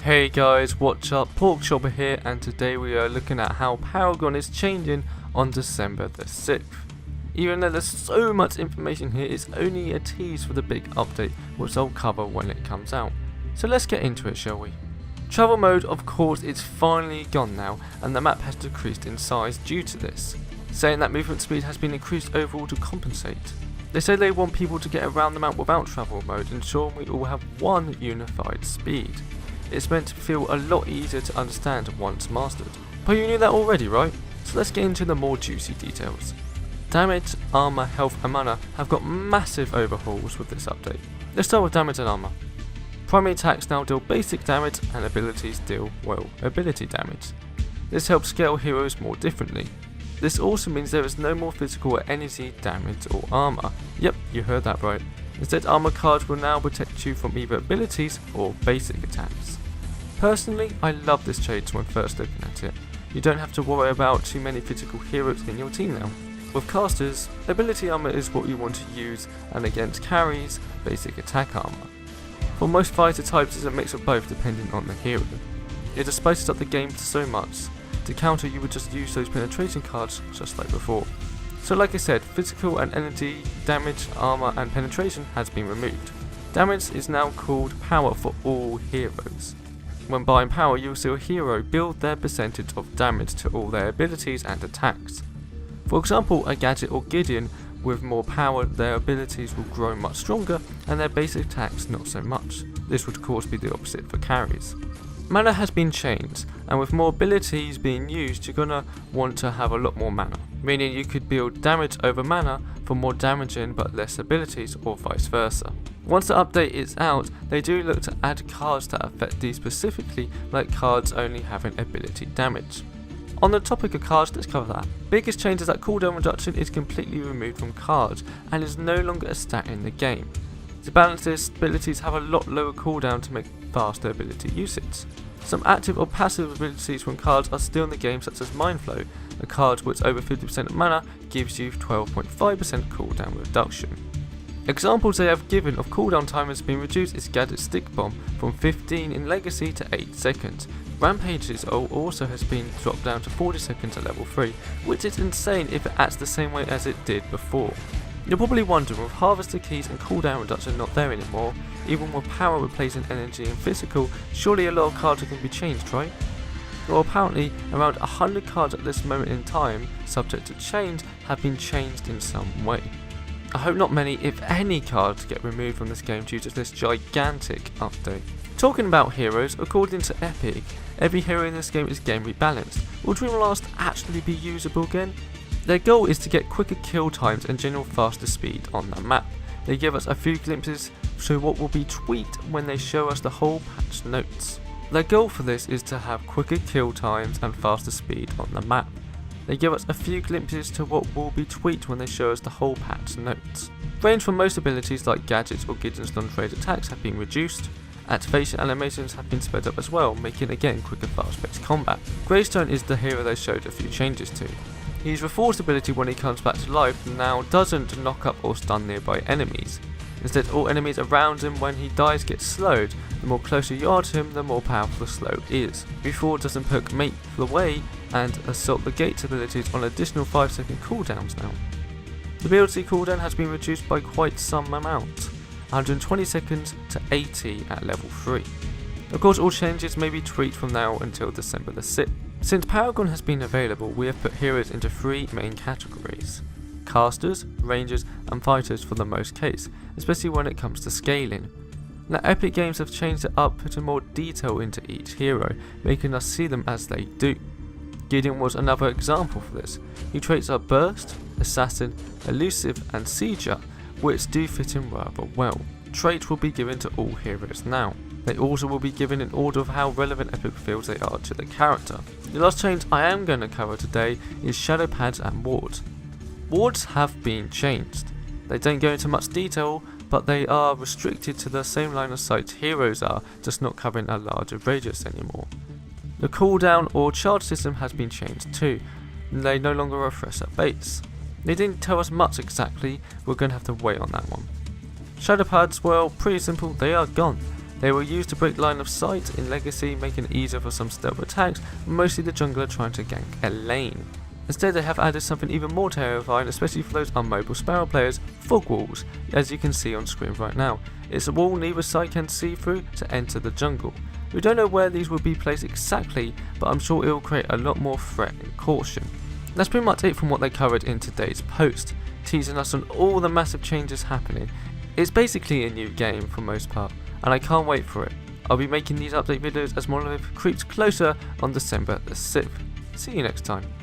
Hey guys, what's up? Pork Chopper here, and today we are looking at how Paragon is changing on December the 6th. Even though there's so much information here, it's only a tease for the big update, which I'll cover when it comes out. So let's get into it, shall we? Travel mode, of course, is finally gone now, and the map has decreased in size due to this, saying that movement speed has been increased overall to compensate. They say they want people to get around the map without travel mode, ensuring we all have one unified speed. It's meant to feel a lot easier to understand once mastered. But you knew that already, right? So let's get into the more juicy details. Damage, armor, health and mana have got massive overhauls with this update. Let's start with damage and armor. Primary attacks now deal basic damage and abilities deal, well, ability damage. This helps scale heroes more differently. This also means there is no more physical or energy damage or armor. Yep, you heard that right. Instead, armor cards will now protect you from either abilities or basic attacks. Personally, I love this change when first looking at it. You don't have to worry about too many physical heroes in your team now. With casters, ability armor is what you want to use, and against carries, basic attack armor. For most fighter types, it's a mix of both depending on the hero. It just spices up the game so much. To counter, you would just use those penetration cards just like before. So like I said, physical and energy, damage, armor and penetration has been removed. Damage is now called power for all heroes. When buying power, you'll see a hero build their percentage of damage to all their abilities and attacks. For example, a gadget or Gideon with more power, their abilities will grow much stronger and their basic attacks not so much. This would of course be the opposite for carries. Mana has been changed, and with more abilities being used, you're gonna want to have a lot more mana, meaning you could build damage over mana for more damaging but less abilities, or vice versa. Once the update is out, they do look to add cards that affect these specifically, like cards only having ability damage. On the topic of cards, let's cover that. Biggest change is that cooldown reduction is completely removed from cards and is no longer a stat in the game. To balance this, abilities have a lot lower cooldown to make faster ability usage. Some active or passive abilities from cards are still in the game, such as Mind Flow, a card which over 50% of mana gives you 12.5% cooldown reduction. Examples they have given of cooldown time has been reduced is Gadget Stick Bomb from 15 in Legacy to 8 seconds. Rampage's also has been dropped down to 40 seconds at level 3, which is insane if it acts the same way as it did before. You're probably wondering, with Harvester Keys and cooldown reduction not there anymore, even with power replacing energy and physical, surely a lot of cards can be changed, right? Well, apparently around 100 cards at this moment in time, subject to change, have been changed in some way. I hope not many, if any, cards get removed from this game due to this gigantic update. Talking about heroes, according to Epic, every hero in this game is game rebalanced. Will Dreamlast actually be usable again? Their goal is to get quicker kill times and general faster speed on the map. They give us a few glimpses to what will be tweaked when they show us the whole patch notes. Their goal for this is to have quicker kill times and faster speed on the map. They give us a few glimpses to what will be tweaked when they show us the whole patch notes. Range for most abilities like gadgets or Gideon's non-trade attacks have been reduced. Activation animations have been sped up as well, making again quicker fast-paced combat. Greystone is the hero they showed a few changes to. His Reforged ability when he comes back to life now doesn't knock up or stun nearby enemies. Instead, all enemies around him when he dies get slowed. The more closer you are to him, the more powerful the slow is. Reforged doesn't perk Make the Way and Assault the Gates abilities on additional 5-second cooldowns now. The ability cooldown has been reduced by quite some amount, 120 seconds to 80 at level 3. Of course, all changes may be tweaked from now until December the 6th. Since Paragon has been available, we have put heroes into 3 main categories: casters, rangers and fighters for the most case, especially when it comes to scaling. Now Epic Games have changed it up, putting more detail into each hero, making us see them as they do. Gideon was another example for this. His traits are Burst, Assassin, Elusive and Sieger, which do fit in rather well. Traits will be given to all heroes now. They also will be given in order of how relevant Epic feels they are to the character. The last change I am going to cover today is Shadow Pads and Wards. Wards have been changed. They don't go into much detail, but they are restricted to the same line of sight heroes are, just not covering a larger radius anymore. The cooldown or charge system has been changed too. They no longer refresh at base. They didn't tell us much exactly, we're going to have to wait on that one. Shadow Pads, well, pretty simple, they are gone. They were used to break line of sight in Legacy, making it easier for some stealth attacks, mostly the jungler trying to gank a lane. Instead they have added something even more terrifying, especially for those unmobile Sparrow players, fog walls, as you can see on screen right now. It's a wall neither side can see through to enter the jungle. We don't know where these will be placed exactly, but I'm sure it will create a lot more threat and caution. That's pretty much it from what they covered in today's post, teasing us on all the massive changes happening. It's basically a new game for most part, and I can't wait for it. I'll be making these update videos as Monolith creeps closer on December the 6th. See you next time.